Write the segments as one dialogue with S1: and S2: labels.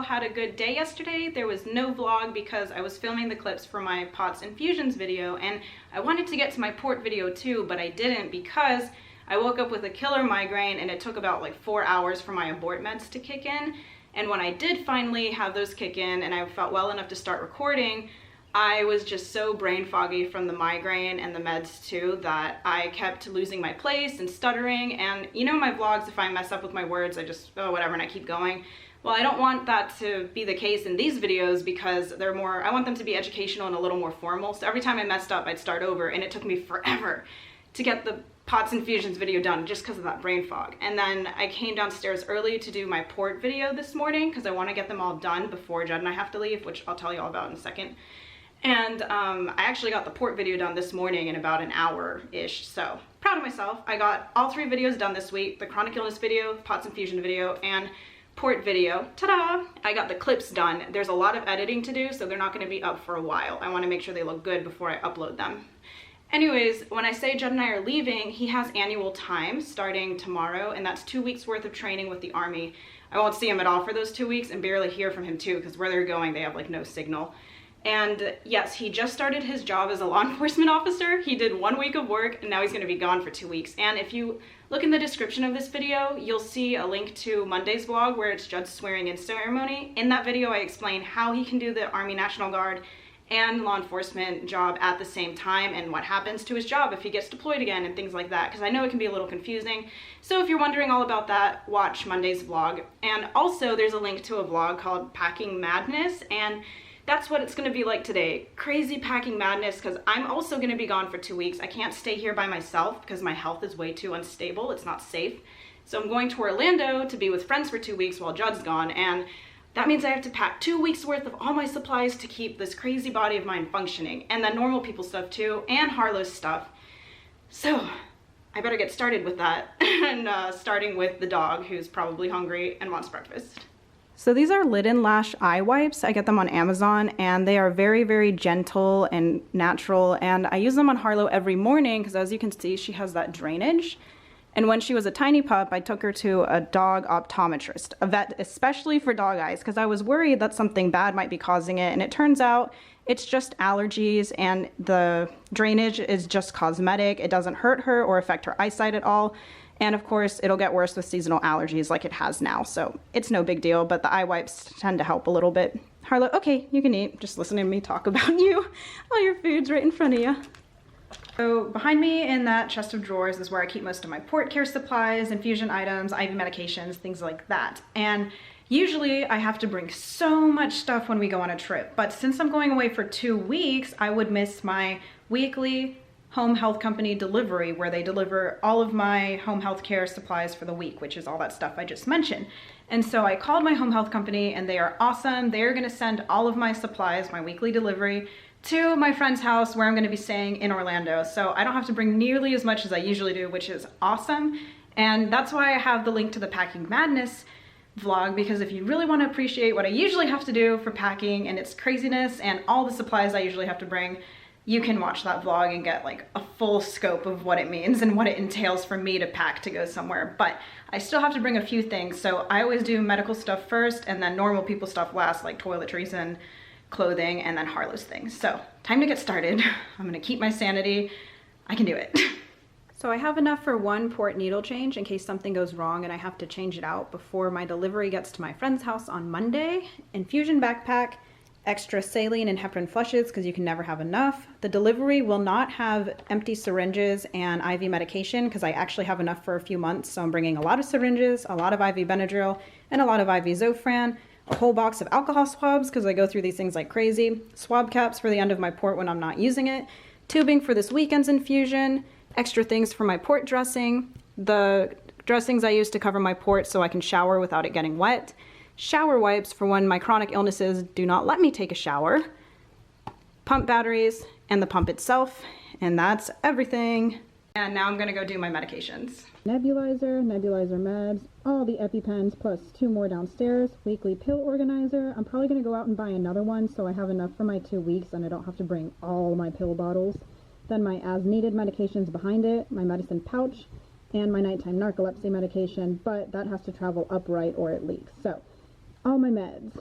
S1: all had a good day yesterday. There was no vlog because I was filming the clips for my POTS infusions video, and I wanted to get to my port video too, but I didn't because I woke up with a killer migraine and it took about like 4 hours for my abort meds to kick in. And when I did finally have those kick in and I felt well enough to start recording, I was just so brain foggy from the migraine and the meds too that I kept losing my place and stuttering. And you know, my vlogs, if I mess up with my words, I just, oh, whatever, and I keep going. Well, I don't want that to be the case in these videos because they're more, I want them to be educational and a little more formal. So every time I messed up, I'd start over, and it took me forever to get the POTS infusions video done just because of that brain fog. And then I came downstairs early to do my port video this morning because I want to get them all done before Judd and I have to leave, which I'll tell you all about in a second. And I actually got the port video done this morning in about an hour-ish, so proud of myself. I got all 3 videos done this week, the chronic illness video, POTS infusion video, and port video. Ta-da! I got the clips done. There's a lot of editing to do, so they're not going to be up for a while. I want to make sure they look good before I upload them. Anyways, when I say Judd and I are leaving, he has annual time starting tomorrow, and that's 2 weeks worth of training with the Army. I won't see him at all for those 2 weeks and barely hear from him too, because where they're going, they have like no signal. And yes, he just started his job as a law enforcement officer. He did 1 week of work and now he's gonna be gone for 2 weeks. And if you look in the description of this video, you'll see a link to Monday's vlog where it's Judd's swearing in ceremony. In that video, I explain how he can do the Army National Guard and law enforcement job at the same time and what happens to his job if he gets deployed again and things like that, because I know it can be a little confusing. So if you're wondering all about that, watch Monday's vlog. And also there's a link to a vlog called Packing Madness, and that's what it's going to be like today. Crazy packing madness, because I'm also going to be gone for 2 weeks. I can't stay here by myself because my health is way too unstable. It's not safe. So I'm going to Orlando to be with friends for 2 weeks while Judd's gone, and that means I have to pack 2 weeks worth of all my supplies to keep this crazy body of mine functioning, and then normal people stuff too, and Harlow's stuff. So I better get started with that, and starting with the dog, who's probably hungry and wants breakfast. So these are Lid and Lash eye wipes. I get them on Amazon, and they are very, very gentle and natural, and I use them on Harlow every morning because, as you can see, she has that drainage. And when she was a tiny pup, I took her to a dog optometrist, a vet especially for dog eyes, because I was worried that something bad might be causing it, and it turns out it's just allergies, and the drainage is just cosmetic. It doesn't hurt her or affect her eyesight at all. And of course, it'll get worse with seasonal allergies like it has now. So it's no big deal, but the eye wipes tend to help a little bit. Harlow, okay, you can eat. Just listen to me talk about you. All your food's right in front of you. So behind me in that chest of drawers is where I keep most of my port care supplies, infusion items, IV medications, things like that. And usually I have to bring so much stuff when we go on a trip, but since I'm going away for 2 weeks, I would miss my weekly home health company delivery where they deliver all of my home health care supplies for the week, which is all that stuff I just mentioned. And so I called my home health company, and they are awesome. They're gonna send all of my supplies, my weekly delivery, to my friend's house where I'm gonna be staying in Orlando. So I don't have to bring nearly as much as I usually do, which is awesome. And that's why I have the link to the Packing Madness vlog, because if you really want to appreciate what I usually have to do for packing and its craziness and all the supplies I usually have to bring, you can watch that vlog and get like a full scope of what it means and what it entails for me to pack to go somewhere. But I still have to bring a few things. So I always do medical stuff first and then normal people stuff last, like toiletries and clothing, and then Harlow's things. So time to get started. I'm gonna keep my sanity. I can do it. So I have enough for 1 port needle change in case something goes wrong and I have to change it out before my delivery gets to my friend's house on Monday. Infusion backpack, extra saline and heparin flushes because you can never have enough. The delivery will not have empty syringes and IV medication because I actually have enough for a few months. So I'm bringing a lot of syringes, a lot of IV Benadryl, and a lot of IV Zofran, a whole box of alcohol swabs because I go through these things like crazy, swab caps for the end of my port when I'm not using it, tubing for this weekend's infusion, extra things for my port dressing, the dressings I use to cover my port so I can shower without it getting wet, shower wipes for when my chronic illnesses do not let me take a shower, pump batteries, and the pump itself, and that's everything. And now I'm gonna go do my medications. Nebulizer, nebulizer meds, all the EpiPens plus 2 more downstairs, weekly pill organizer. I'm probably gonna go out and buy another one so I have enough for my 2 weeks and I don't have to bring all my pill bottles. Then my as needed medications behind it, my medicine pouch, and my nighttime narcolepsy medication, but that has to travel upright or it leaks. So all my meds.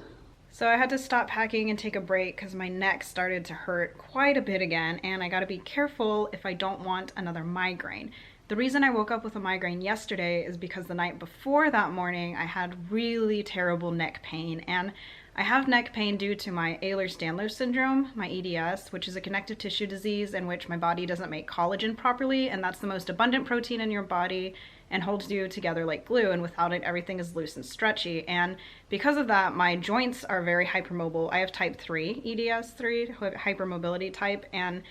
S1: So I had to stop packing and take a break because my neck started to hurt quite a bit again, and I gotta be careful if I don't want another migraine. The reason I woke up with a migraine yesterday is because the night before that morning I had really terrible neck pain, and I have neck pain due to my Ehlers-Danlos syndrome, my EDS, which is a connective tissue disease in which my body doesn't make collagen properly, and that's the most abundant protein in your body and holds you together like glue, and without it everything is loose and stretchy. And because of that, my joints are very hypermobile. I have type 3 EDS, 3 hypermobility type, and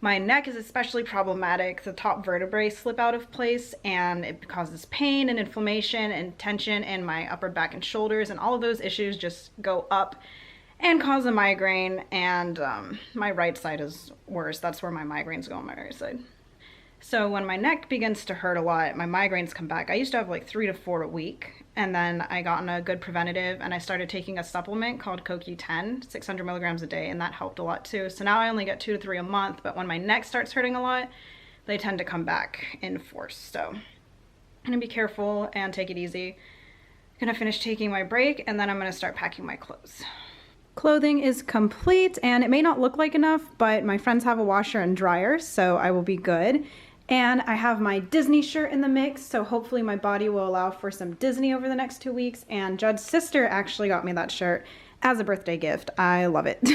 S1: my neck is especially problematic. The top vertebrae slip out of place and it causes pain and inflammation and tension in my upper back and shoulders, and all of those issues just go up and cause a migraine. And my right side is worse. That's where my migraines go on my right side. So when my neck begins to hurt a lot, my migraines come back. I used to have like 3 to 4 a week, and then I got on a good preventative and I started taking a supplement called CoQ10, 600 milligrams a day, and that helped a lot too. So now I only get 2 to 3 a month, but when my neck starts hurting a lot, they tend to come back in force. So I'm gonna be careful and take it easy. I'm gonna finish taking my break and then I'm gonna start packing my clothes. Clothing is complete, and it may not look like enough, but my friends have a washer and dryer, so I will be good. And I have my Disney shirt in the mix, so hopefully my body will allow for some Disney over the next 2 weeks. And Judd's sister actually got me that shirt as a birthday gift. I love it.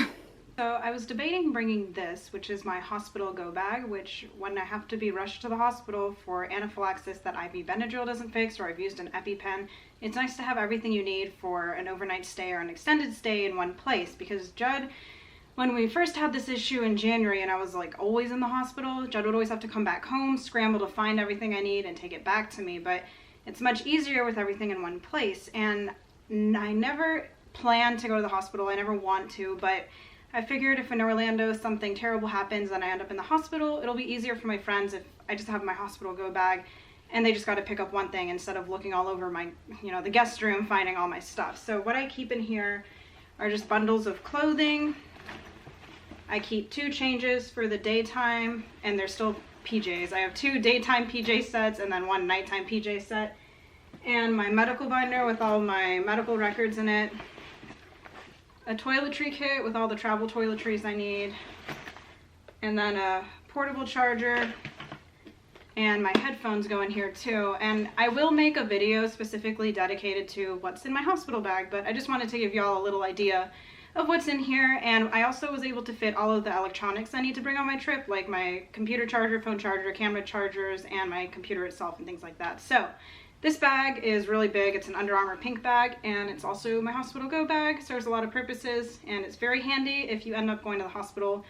S1: So I was debating bringing this, which is my hospital go bag, which when I have to be rushed to the hospital for anaphylaxis that IV Benadryl doesn't fix, or I've used an EpiPen, it's nice to have everything you need for an overnight stay or an extended stay in one place. Because Judd, when we first had this issue in January and I was like always in the hospital, Judd would always have to come back home, scramble to find everything I need and take it back to me. But it's much easier with everything in one place. And I never plan to go to the hospital. I never want to, but I figured if in Orlando something terrible happens and I end up in the hospital, it'll be easier for my friends if I just have my hospital go bag and they just got to pick up one thing instead of looking all over my, the guest room finding all my stuff. So what I keep in here are just bundles of clothing. I keep 2 changes for the daytime, and they're still PJs. I have 2 daytime PJ sets and then 1 nighttime PJ set. And my medical binder with all my medical records in it. A toiletry kit with all the travel toiletries I need. And then a portable charger. And my headphones go in here too. And I will make a video specifically dedicated to what's in my hospital bag, but I just wanted to give y'all a little idea of what's in here. And I also was able to fit all of the electronics I need to bring on my trip, like my computer charger, phone charger, camera chargers, and my computer itself and things like that. So this bag is really big. It's an Under Armour pink bag, and it's also my hospital go bag. Serves a lot of purposes, and it's very handy if you end up going to the hospital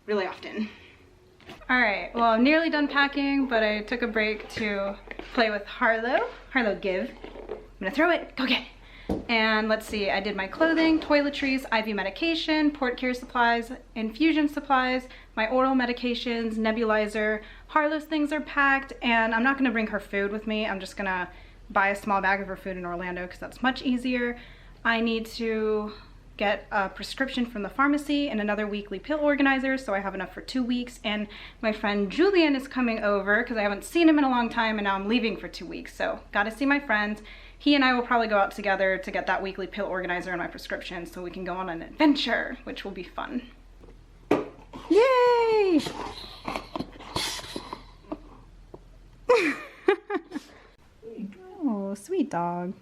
S1: really often. All right, well, I'm nearly done packing, but I took a break to play with Harlow. Harlow, give. I'm gonna throw it, go get it. And let's see, I did my clothing, toiletries, IV medication, port care supplies, infusion supplies, my oral medications, nebulizer. Harlow's things are packed, and I'm not gonna bring her food with me. I'm just gonna buy a small bag of her food in Orlando because that's much easier. I need to get a prescription from the pharmacy and another weekly pill organizer, so I have enough for 2 weeks. And my friend Julian is coming over because I haven't seen him in a long time, and now I'm leaving for 2 weeks, so gotta see my friends. He and I will probably go out together to get that weekly pill organizer and my prescription so we can go on an adventure, which will be fun. Yay! Oh, sweet dog.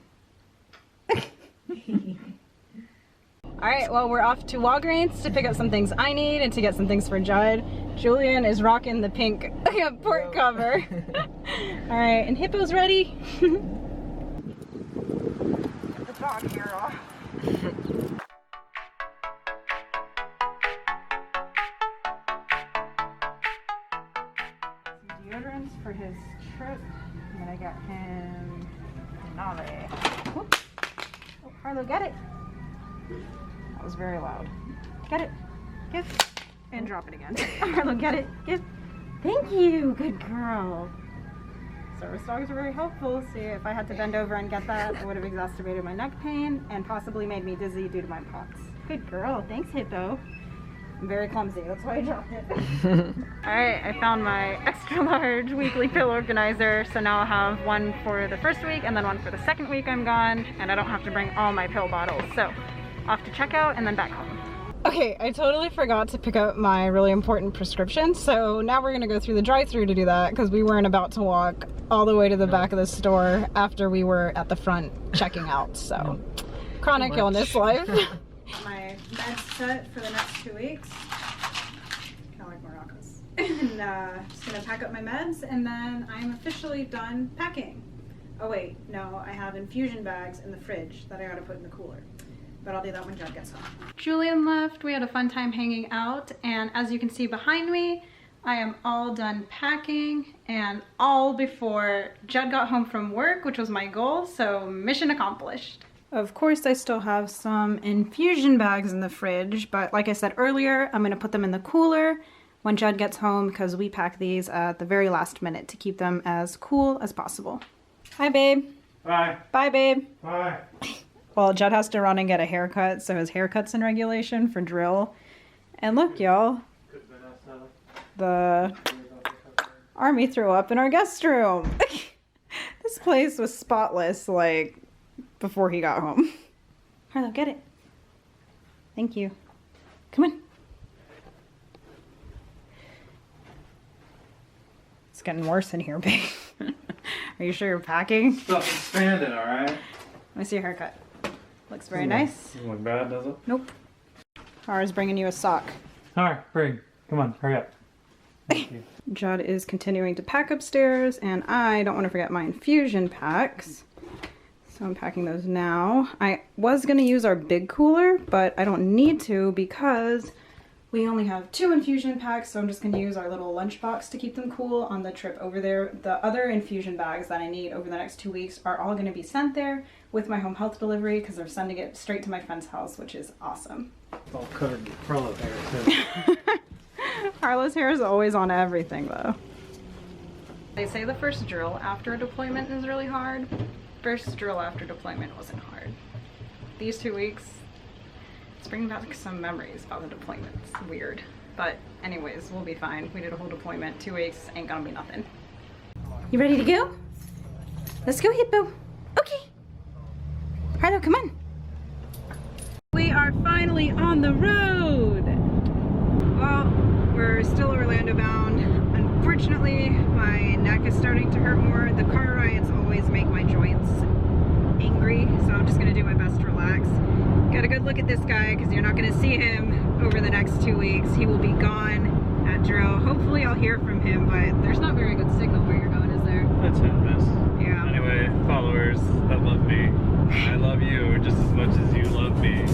S1: All right, well, we're off to Walgreens to pick up some things I need and to get some things for Judd. Julian is rocking the pink port cover. All right, and Hippo's ready. Get the dog hair off. Some deodorants for his trip. I'm gonna get him Denali. Oh, Harlow, get it. That was very loud. Get it. Give. And drop it again. Harlow, get it. Give. Thank you. Good girl. Service dogs are very helpful. See, if I had to bend over and get that, it would have exacerbated my neck pain and possibly made me dizzy due to my POTS. Good girl. Thanks, Hippo. I'm very clumsy. That's why I dropped it. Alright, I found my extra large weekly pill organizer. So now I'll have one for the first week and then one for the second week I'm gone. And I don't have to bring all my pill bottles. So off to checkout and then back home. Okay, I totally forgot to pick up my really important prescription, so now we're gonna go through the drive-thru to do that because we weren't about to walk all the way to the back of the store after we were at the front checking out, so chronic illness life. My meds set for the next 2 weeks. Kind of like Morocco's. And just gonna pack up my meds and then I'm officially done packing. Oh wait, no, I have infusion bags in the fridge that I gotta put in the cooler. But I'll do that when Judd gets home. Julian left, we had a fun time hanging out, and as you can see behind me, I am all done packing, and all before Judd got home from work, which was my goal, so mission accomplished. Of course, I still have some infusion bags in the fridge, but like I said earlier, I'm gonna put them in the cooler when Judd gets home because we pack these at the very last minute to keep them as cool as possible. Hi, babe.
S2: Bye.
S1: Bye, babe.
S2: Bye.
S1: Well, Judd has to run and get a haircut, so his haircut's in regulation for drill. And look, y'all, the army threw up in our guest room. This place was spotless, like, before he got home. Harlow, get it. Thank you. Come on. It's getting worse in here, babe. Are you sure you're packing?
S2: Stuff expanding, alright?
S1: Let me see your haircut. Looks very nice.
S2: Doesn't look bad, does it?
S1: Nope. Hara's bringing you a sock.
S2: Alright, bring. Come on, hurry up. Thank you.
S1: Judd is continuing to pack upstairs, and I don't want to forget my infusion packs. So I'm packing those now. I was going to use our big cooler, but I don't need to because we only have 2 infusion packs, so I'm just going to use our little lunchbox to keep them cool on the trip over there. The other infusion bags that I need over the next 2 weeks are all going to be sent there with my home health delivery because they're sending it straight to my friend's house, which is awesome.
S2: It's all covered in Harlow hair, too.
S1: Harlow's hair is always on everything, though. They say the first drill after a deployment is really hard. First drill after deployment wasn't hard. These 2 weeks, it's bringing back some memories about the deployment. It's weird. But anyways, we'll be fine. We did a whole deployment. 2 weeks ain't gonna be nothing. You ready to go? Let's go, Hippo. Okay. Harlow, come on. We are finally on the road. Well, we're still Orlando bound. Unfortunately, my neck is starting to hurt more. The car rides always make my joints angry, so I'm just gonna do my best to relax. Got a good look at this guy because you're not gonna see him over the next 2 weeks. He will be gone at drill. Hopefully I'll hear from him, but there's not very good signal where you're going, is there?
S2: That's hit and miss.
S1: Yeah.
S2: Anyway, followers that love me, I love you just as much as you love me.